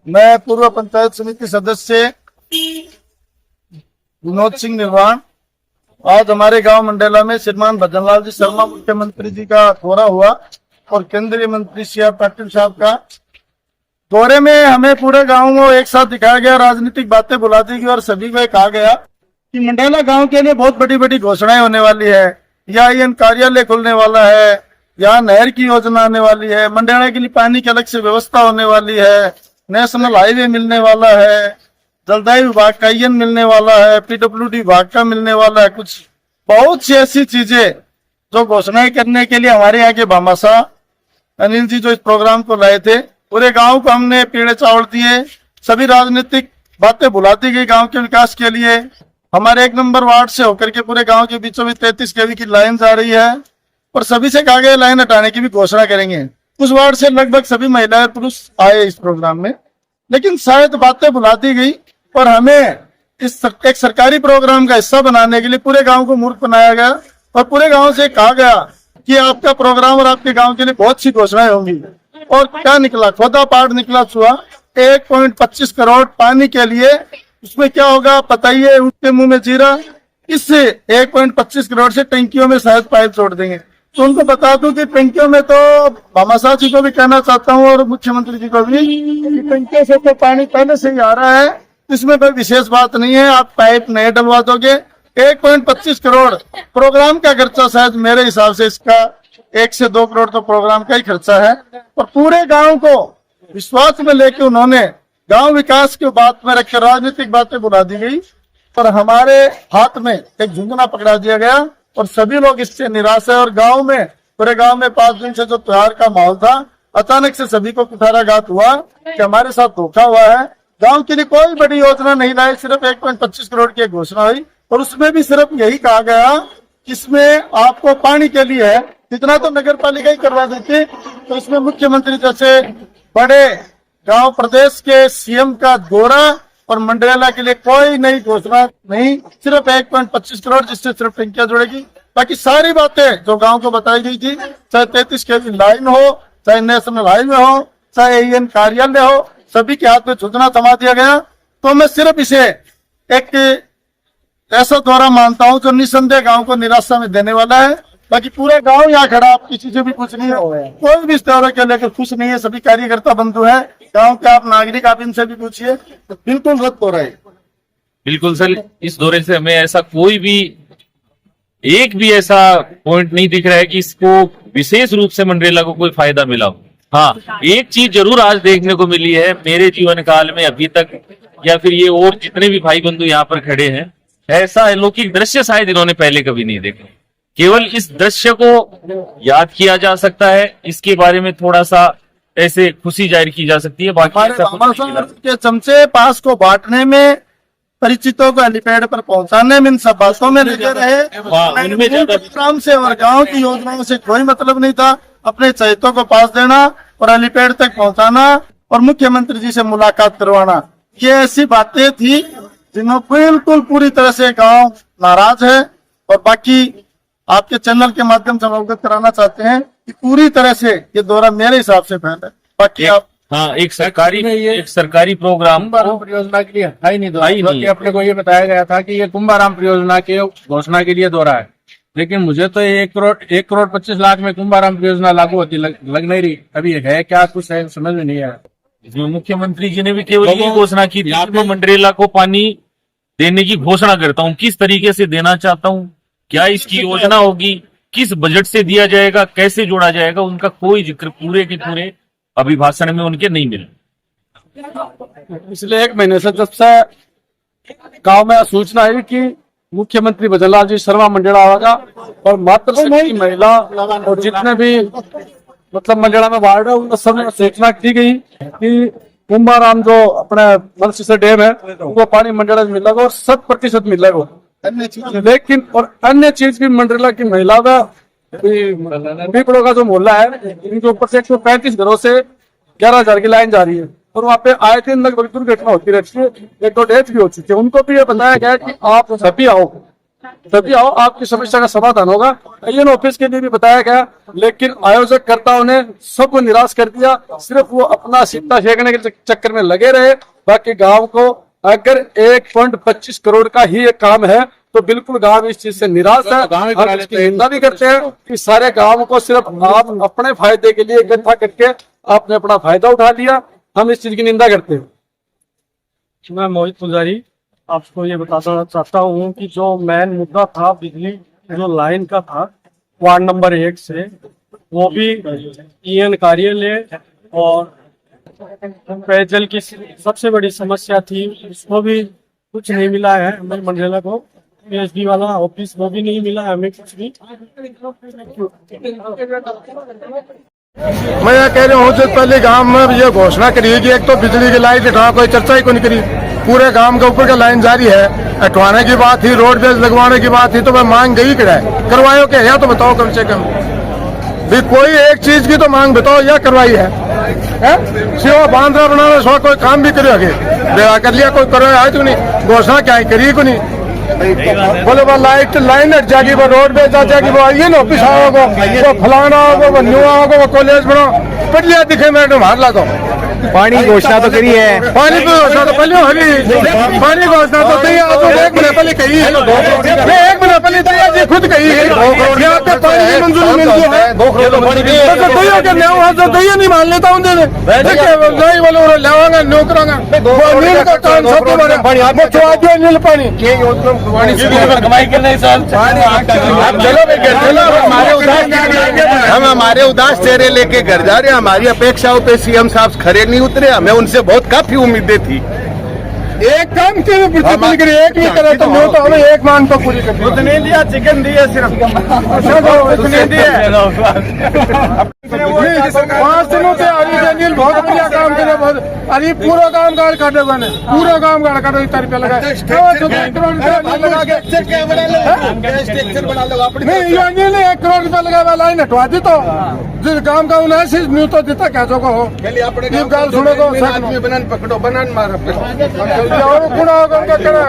मैं पूर्व पंचायत समिति सदस्य विनोद सिंह निर्वाण। आज हमारे गांव मंडेला में श्रीमान भजनलाल जी शर्मा मुख्यमंत्री जी का दौरा हुआ और केंद्रीय मंत्री सी आर पाटिल साहब का दौरे में हमें पूरे गांव को एक साथ दिखाया गया, राजनीतिक बातें बुला दी गई और सभी को कहा गया कि मंडेला गांव के लिए बहुत बड़ी बड़ी घोषणाएं होने वाली है। या कार्यालय खुलने वाला है, यहाँ नहर की योजना आने वाली है, मंडेला के लिए पानी की अलग से व्यवस्था होने वाली है, नेशनल हाईवे मिलने वाला है, जलदायु विभाग का IN मिलने वाला है, PWD विभाग का मिलने वाला है। कुछ बहुत सी ऐसी चीजें जो घोषणाएं करने के लिए हमारे यहाँ के भामाशाह अनिल जी जो इस प्रोग्राम को लाए थे, पूरे गांव को हमने पीड़े चावल दिए। सभी राजनीतिक बातें भुला दी गई गांव के विकास के लिए। हमारे 1 नंबर वार्ड से होकर के पूरे गांव के बीचों बीच 33 kV की लाइन जा रही है और सभी से कहा गया लाइन हटाने की भी घोषणा करेंगे। उस वार्ड से लगभग सभी महिलाएं पुरुष आए इस प्रोग्राम में, लेकिन शायद बातें भुला दी गई और हमें एक सरकारी प्रोग्राम का हिस्सा बनाने के लिए पूरे गांव को मूर्ख बनाया गया और पूरे गांव से कहा गया कि आपका प्रोग्राम और आपके गांव के लिए बहुत सी घोषणाएं होंगी। और क्या निकला? खोदा पाठ निकला छुआ। 1.25 करोड़ पानी के लिए, उसमें क्या होगा बताइए? उसके मुंह में जीरा। इससे 1.25 करोड़ से टंकियों में शायद पाइप छोड़ देंगे। तो उनको बता दूं कि टंकियों में तो भामाशाह जी को भी कहना चाहता हूँ और मुख्यमंत्री जी को भी कि टंकियों से तो पानी पहले से ही आ रहा है, इसमें कोई विशेष बात नहीं है। आप पाइप नए डलवा दोगे। 1.25 करोड़ प्रोग्राम का खर्चा, शायद मेरे हिसाब से इसका 1 से 2 करोड़ तो प्रोग्राम का ही खर्चा है। और पूरे गांव को विश्वास में लेके उन्होंने गांव विकास की बात में रखकर राजनीतिक बातें बुला दी गई और हमारे हाथ में एक झुंझुना पकड़ा दिया गया और सभी लोग इससे निराश है। और गांव में, पूरे गांव में 5 दिन से जो त्योहार का माहौल था, अचानक से सभी को कुठाराघात हुआ कि हमारे साथ धोखा हुआ है। गांव के लिए कोई बड़ी योजना नहीं लाई, सिर्फ 1.25 करोड़ की घोषणा हुई और उसमें भी सिर्फ यही कहा गया इसमें आपको पानी के लिए है, इतना तो नगर पालिका ही करवा देती। तो इसमें मुख्यमंत्री जैसे बड़े गांव प्रदेश के CM का दौरा और मंडेला के लिए कोई नई घोषणा नहीं, सिर्फ 1.25 करोड़ जिससे सिर्फ टंकियां जुड़ेगी। बाकी सारी बातें जो गांव को बताई गई थी, चाहे 33 kV लाइन हो, चाहे नेशनल हाईवे हो, चाहे IN कार्यालय हो, सभी के हाथ में झुंझुना थमा दिया गया। तो मैं सिर्फ इसे एक ऐसा दौरा मानता हूं जो निसंदेह गांव को निराशा में देने वाला है। बाकी पूरा गांव यहाँ खड़ा, आप किसी से भी कुछ नहीं है, कोई भी इस दौरे के लेकर खुश नहीं है। सभी कार्यकर्ता बंधु है गांव के, आप नागरिक, आप इनसे भी पूछिए, तो बिल्कुल रद्द हो रहा है। बिल्कुल सर, इस दौरे से हमें ऐसा कोई भी एक भी ऐसा पॉइंट नहीं दिख रहा है कि इसको विशेष रूप से मंडेला को कोई फायदा मिला हो। हाँ, एक चीज जरूर आज देखने को मिली है मेरे जीवन काल में अभी तक, या फिर ये और जितने भी भाई बंधु यहाँ पर खड़े हैं, ऐसा अलौकिक दृश्य शायद इन्होंने पहले कभी नहीं देखा। केवल इस दृश्य को याद किया जा सकता है, इसके बारे में थोड़ा सा ऐसे खुशी जाहिर की जा सकती है। बाकी के चमचे पास को बांटने में, परिचितों को हेलीपैड पर पहुंचाने में, इन सब बातों में लगे रहे। काम से और गांव की योजनाओं से कोई मतलब नहीं था। अपने चहेतों को पास देना और हेलीपैड तक पहुंचाना और मुख्यमंत्री जी से मुलाकात करवाना, ये ऐसी बातें थी जिन्हों बिल्कुल पूरी तरह से गांव नाराज है। और बाकी आपके चैनल के माध्यम से हम अवगत कराना चाहते हैं कि पूरी तरह से ये दौरा मेरे हिसाब से फैला है। बाकी आप एक सरकारी प्रोग्राम कुंभाराम परियोजना के लिए है नहीं दौरा, क्योंकि अपने को ये बताया गया था कि ये कुंभाराम परियोजना के घोषणा के लिए दौरा है। लेकिन मुझे तो 1 करोड़ 25 लाख में कुंभाराम परियोजना लागू होती लग नहीं रही। अभी है क्या, कुछ है समझ में नहीं आया। इसमें मुख्यमंत्री जी ने भी केवल ये घोषणा की थी कि मैं मंडेला को पानी देने की घोषणा करता हूँ, किस तरीके से देना चाहता हूँ, क्या इसकी योजना होगी, किस बजट से दिया जाएगा, कैसे जोड़ा जाएगा, उनका कोई जिक्र पूरे के पूरे अभिभाषण में उनके नहीं मिला। पिछले 1 महीने से जब से गांव में सूचना आई कि मुख्यमंत्री भजनलाल जी शर्मा मंडेला आएगा और मातृशक्ति महिला और जितने भी मतलब मंडेला में वार्ड है उन सब सूचना की गई कि कुंभाराम जो अपने मत्स्य से डैम है उनको पानी मंडेला में मिलेगा और 100% मिलेगा। लेकिन और अन्य चीज भी मंडेला की महिला का पीपड़ों का जो मोहल्ला है, इनके ऊपर से 135 घरों से 11,000 की लाइन जा रही है और वहाँ पे आए दिन लगभग दुर्घटना होती रहती है, 1-2 डेथ भी हो चुकी है। उनको भी ये बताया गया कि आप सभी आओ, तभी आओ, आपकी समस्या का समाधान होगा। इन ऑफिस के लिए भी बताया गया, लेकिन आयोजक कर्ताओं ने सबको निराश कर दिया। सिर्फ वो अपना सीता फेंकने के चक्कर में लगे रहे। बाकी गांव को अगर 1.25 करोड़ का ही एक काम है तो बिल्कुल गांव इस चीज से निराश है। हम इसकी निंदा भी करते हैं कि सारे गांव को सिर्फ आप अपने फायदे के लिए इकट्ठा करके आपने अपना फायदा उठा लिया। हम इस चीज की निंदा करते हैं। मैं मोहित पुजारी आपको ये बताना चाहता हूँ कि जो मेन मुद्दा था बिजली जो लाइन का था वार्ड नंबर 1 से, वो भी ईएन कार्यालय और पेयजल की सबसे बड़ी समस्या थी, उसको भी कुछ नहीं मिला है हमें मंडला को। पीएचडी वाला ऑफिस वो भी नहीं मिला है हमें कुछ भी। मैं यह कह रहा हूँ जो पहले गांव में ये घोषणा करी कि एक तो बिजली की लाइन हटाओ, कोई चर्चा ही को नहीं करी। पूरे गांव के ऊपर का लाइन जारी है, हटवाने की बात थी, रोड बेस लगवाने की बात थी, तो वह मांग गई क्या है? करवायो क्या, या तो बताओ कम से कम भी कोई एक चीज की तो मांग बताओ, या करवाई है? सिवा बांधरा बनाना सो कोई काम भी करो आगे बेड़ा कर लिया, कोई करो है तो नहीं, घोषणा क्या है करी को नहीं। बोले वो लाइन हट जाएगी, वो रोड पे जा जाएगी, वो ये ना ऑफिस आओगे, वो फलाना होगा, वो न्यू आओगे, वो कॉलेज बनाओ, पढ़ लिया दिखे मैडम हार ला दो। पानी घोषणा तो करी है, पानी की घोषणा तो पहले हरी, पानी घोषणा तो दी आज 1 महीने पहले कही है, 1 महीने पहले दी आज खुद कही है। यहाँ पे पानी की मंजूरी मिलती है तो दइयो के न्याय वहाँ से दइयो नहीं मान लेता हूँ देने नहीं बोले वो लावांगा न्यू करांगा वो नील का काम सब तुम्हारे वो चुआ दिया नील पानी कमाई कर रहे सर। हम हमारे उदास चेहरे लेके घर जा रहे हैं। हमारी अपेक्षाओं पे सीएम साहब खरे नहीं उतरे। हमें उनसे बहुत काफी उम्मीदें थी। एक काम के प्रतिबंध करिए, एक नहीं करे तो न्यू तो हमें एक मांग तो पूरी कर उतने दिया, चिकन दिया सिर्फ उतने दिए 5 दिनों से अनिल बहुत बढ़िया काम करे, बहुत अरे पूरा काम गाड़ काटे बने, पूरा काम गाड़ काटे 1 रुपया लगा नहीं, ये अनिल ने 1 करोड़ रुपया लगा लाइन हटवा दी तो जिस काम का उन्हें न्यू तो देता क्या जो हो गाल सुनो तो बनान पकड़ो, बनान मारो। और कुड़ा होगा उनका करो